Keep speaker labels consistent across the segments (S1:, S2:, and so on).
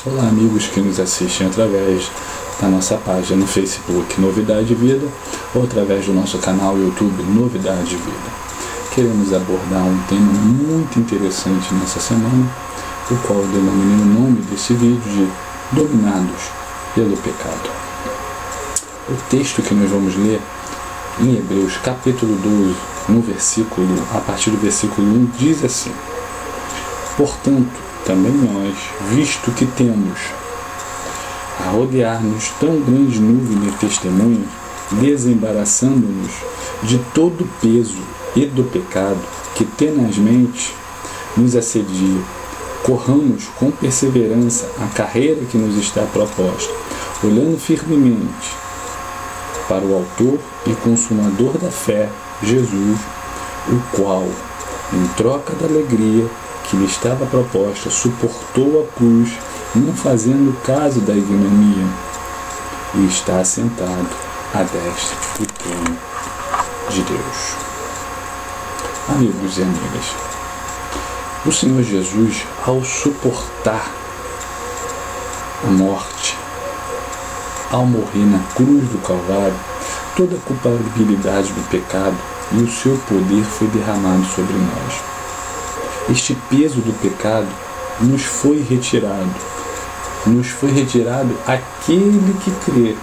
S1: Olá, amigos que nos assistem através da nossa página no Facebook Novidade de Vida ou através do nosso canal YouTube Novidade de Vida. Queremos abordar um tema muito interessante nessa semana, o qual eu denominei o nome desse vídeo de Dominados pelo Pecado. O texto que nós vamos ler em Hebreus capítulo 12, a partir do versículo 1, diz assim: Portanto, também nós, visto que temos a rodear-nos tão grande nuvem de testemunhas, desembaraçando-nos de todo o peso e do pecado que tenazmente nos assedia, corramos com perseverança a carreira que nos está proposta, olhando firmemente para o autor e consumador da fé, Jesus, o qual, em troca da alegria que lhe estava proposta, suportou a cruz, não fazendo caso da ignomia, e está sentado à destra do trono de Deus. Amigos e amigas, o Senhor Jesus, ao suportar a morte, ao morrer na cruz do Calvário, toda a culpabilidade do pecado e o seu poder foi derramado sobre nós. Este peso do pecado nos foi retirado aquele que crê,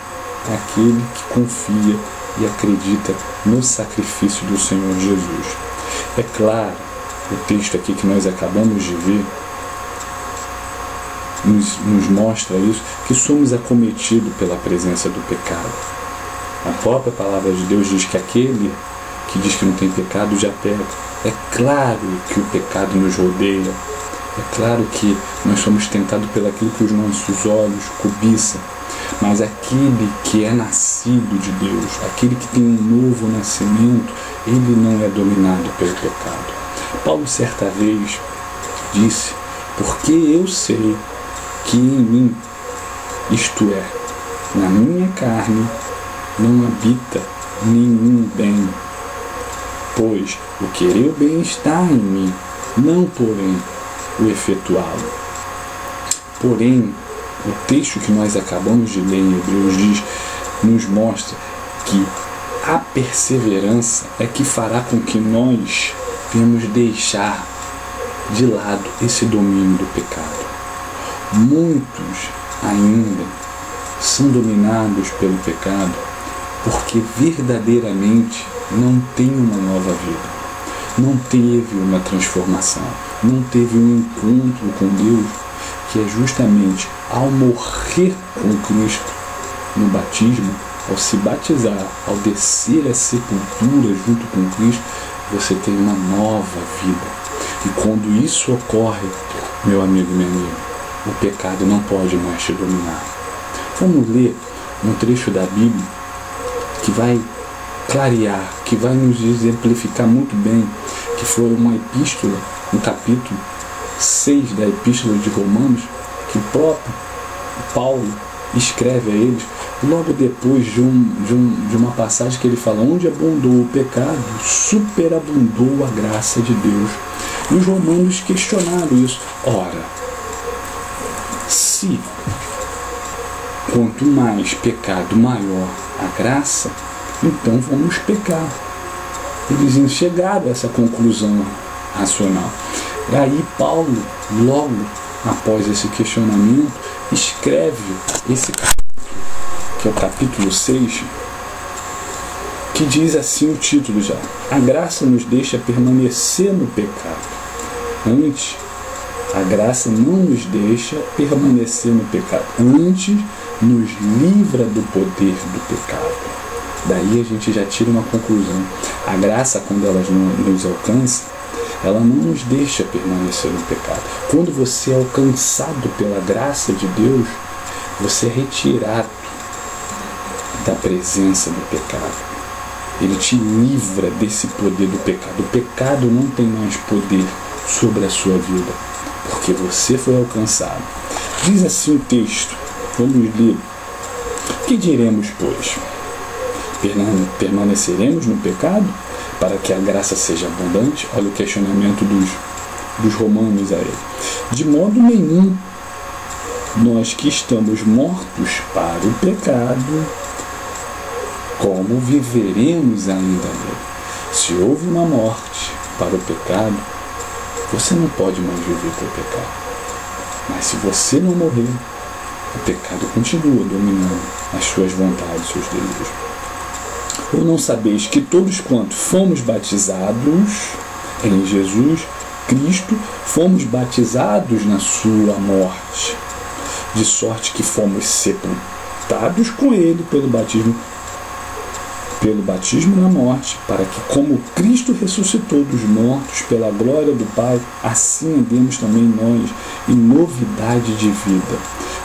S1: aquele que confia e acredita no sacrifício do Senhor Jesus. É claro, o texto aqui que nós acabamos de ver nos mostra isso, que somos acometidos pela presença do pecado. A própria palavra de Deus diz que aquele que diz que não tem pecado já peca. É claro que o pecado nos rodeia, é claro que nós somos tentados pelo aquilo que os nossos olhos cobiçam, mas aquele que é nascido de Deus, aquele que tem um novo nascimento, ele não é dominado pelo pecado. Paulo certa vez disse: porque eu sei que em mim, isto é, na minha carne, não habita nenhum bem, pois o querer o bem está em mim, não porém o efetuá-lo. Porém, o texto que nós acabamos de ler em Hebreus nos mostra que a perseverança é que fará com que nós venhamos deixar de lado esse domínio do pecado. Muitos ainda são dominados pelo pecado porque verdadeiramente não tem uma nova vida, não teve uma transformação, não teve um encontro com Deus, que é justamente ao morrer com Cristo no batismo, ao se batizar, ao descer a sepultura junto com Cristo, você tem uma nova vida. E quando isso ocorre, meu amigo e minha amiga, o pecado não pode mais te dominar. Vamos ler um trecho da Bíblia que vai clarear, que vai nos exemplificar muito bem, que foi uma epístola, no capítulo 6 da epístola de Romanos, que o próprio Paulo escreve a eles, logo depois de uma passagem que ele fala: onde abundou o pecado, superabundou a graça de Deus. E os romanos questionaram isso. Ora, se quanto mais pecado, maior a graça, então vamos pecar. Eles chegaram a essa conclusão racional. E aí Paulo, logo após esse questionamento, escreve esse capítulo, que é o capítulo 6, que diz assim o título já: a graça nos deixa permanecer no pecado. Antes, a graça não nos deixa permanecer no pecado. Antes, nos livra do poder do pecado. Daí a gente já tira uma conclusão. A graça, quando ela nos alcança, ela não nos deixa permanecer no pecado. Quando você é alcançado pela graça de Deus, você é retirado da presença do pecado. Ele te livra desse poder do pecado. O pecado não tem mais poder sobre a sua vida, porque você foi alcançado. Diz assim o texto, vamos ler: que diremos, pois? Permaneceremos no pecado para que a graça seja abundante? Olha o questionamento dos romanos a ele. De modo nenhum. nós que estamos mortos para o pecado, como viveremos ainda nele? Se houve uma morte para o pecado, você não pode mais viver com o pecado. Mas se você não morrer, o pecado continua dominando as suas vontades, os seus desejos. Ou não sabeis que todos quantos fomos batizados em Jesus Cristo, fomos batizados na sua morte, de sorte que fomos sepultados com ele pelo batismo na morte, para que, como Cristo ressuscitou dos mortos pela glória do Pai, assim andemos também nós em novidade de vida.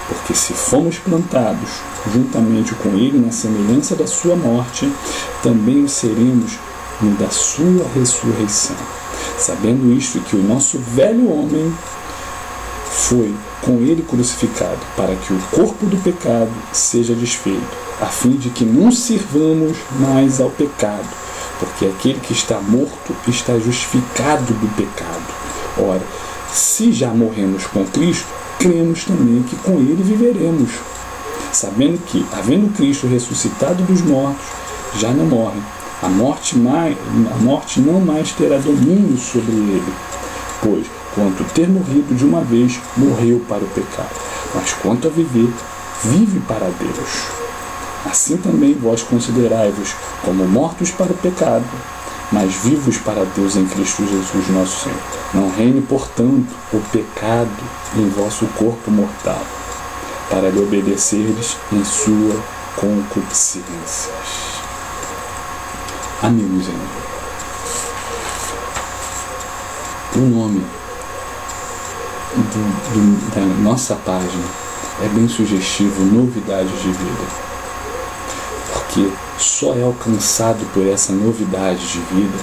S1: Porque se fomos plantados juntamente com ele na semelhança da sua morte, também o seremos no da sua ressurreição. Sabendo isto, que o nosso velho homem foi com ele crucificado, para que o corpo do pecado seja desfeito, a fim de que não sirvamos mais ao pecado, porque aquele que está morto está justificado do pecado. Ora, se já morremos com Cristo, cremos também que com ele viveremos, sabendo que, havendo Cristo ressuscitado dos mortos, já não morre. A morte não mais terá domínio sobre ele, pois, quanto ter morrido de uma vez, morreu para o pecado. Mas quanto a viver, vive para Deus. Assim também vós considerai-vos como mortos para o pecado, mas vivos para Deus em Cristo Jesus nosso Senhor. Não reine, portanto, o pecado em vosso corpo mortal, para lhe obedecerdes em sua concupiscência. Amigos, o nome da nossa página é bem sugestivo, novidades de vida, porque só é alcançado por essa novidade de vida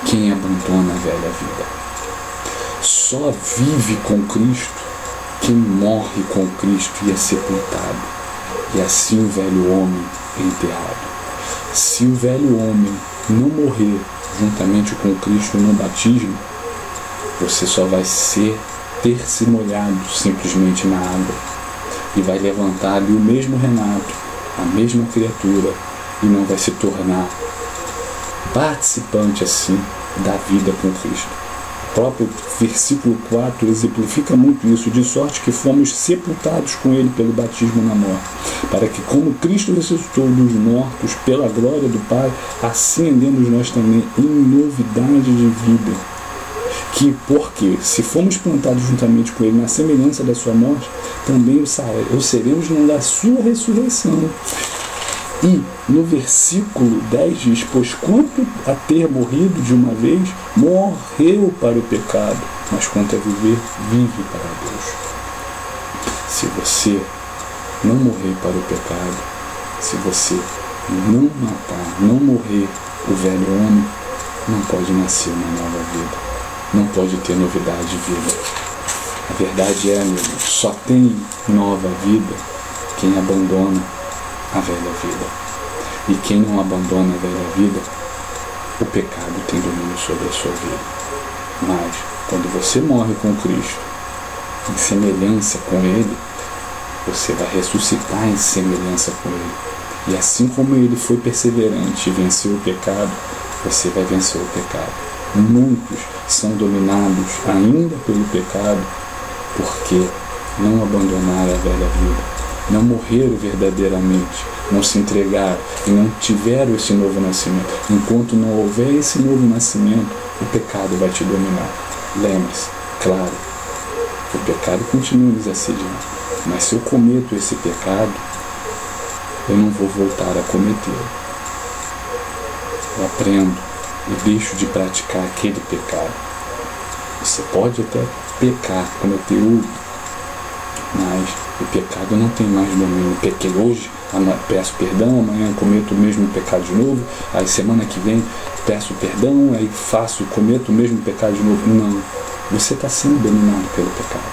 S1: quem abandona a velha vida. Só vive com Cristo quem morre com Cristo e é sepultado, e assim o velho homem é enterrado. Se o velho homem não morrer juntamente com Cristo no batismo, você só vai ter se molhado simplesmente na água, e vai levantar ali o mesmo Renato, a mesma criatura, e não vai se tornar participante assim da vida com Cristo. O próprio versículo 4 exemplifica muito isso, de sorte que fomos sepultados com ele pelo batismo na morte, para que, como Cristo ressuscitou dos mortos pela glória do Pai, assim andemos nós também em novidade de vida. Que, porque se fomos plantados juntamente com ele na semelhança da sua morte, também o seremos na sua ressurreição. E no versículo 10 diz: pois quanto a ter morrido de uma vez, morreu para o pecado, mas quanto a viver, vive para Deus. Se você não morrer para o pecado, se você não matar, não morrer o velho homem, não pode nascer uma nova vida, não pode ter novidade de vida. A verdade é, amigo, só tem nova vida quem abandona a velha vida. E quem não abandona a velha vida, o pecado tem domínio sobre a sua vida. Mas, quando você morre com Cristo, em semelhança com Ele, você vai ressuscitar em semelhança com Ele. E assim como Ele foi perseverante e venceu o pecado, você vai vencer o pecado. Muitos são dominados ainda pelo pecado porque não abandonaram a velha vida, não morreram verdadeiramente, não se entregaram e não tiveram esse novo nascimento. Enquanto não houver esse novo nascimento, o pecado vai te dominar. Lembre-se, claro, o pecado continua nos assediando, mas se eu cometo esse pecado, eu não vou voltar a cometê-lo. Eu aprendo e deixo de praticar aquele pecado. Você pode até pecar, cometer outro, mas o pecado não tem mais domínio. Pequei hoje, peço perdão, amanhã cometo o mesmo pecado de novo, aí semana que vem peço perdão, aí cometo o mesmo pecado de novo. Não, você está sendo dominado pelo pecado.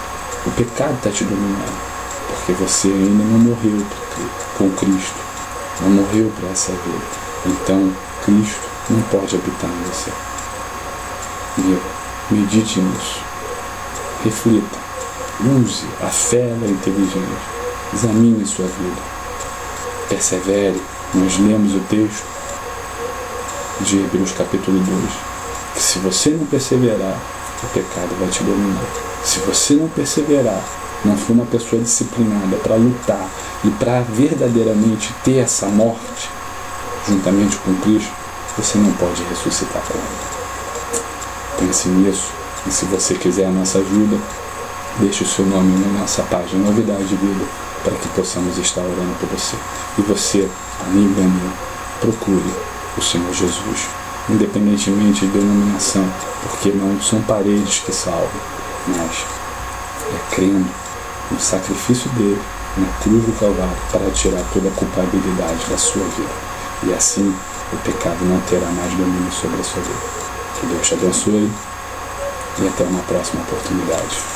S1: O pecado está te dominando, porque você ainda não morreu com Cristo, não morreu para essa vida. Então, Cristo não pode habitar em você. Medite nisso, reflita. Use a fé da inteligência. Examine sua vida. Persevere. Nós lemos o texto de Hebreus capítulo 2, que se você não perseverar, o pecado vai te dominar. Se você não perseverar, não for uma pessoa disciplinada para lutar e para verdadeiramente ter essa morte juntamente com Cristo, você não pode ressuscitar com Ele. Pense nisso, e se você quiser a nossa ajuda, deixe o seu nome na nossa página Novidade de Vida, para que possamos estar orando por você. E você, amigo e amiga, procure o Senhor Jesus, independentemente de denominação, porque não são paredes que salvam, mas é crendo no sacrifício dele na cruz do Calvário para tirar toda a culpabilidade da sua vida. E assim o pecado não terá mais domínio sobre a sua vida. Que Deus te abençoe e até uma próxima oportunidade.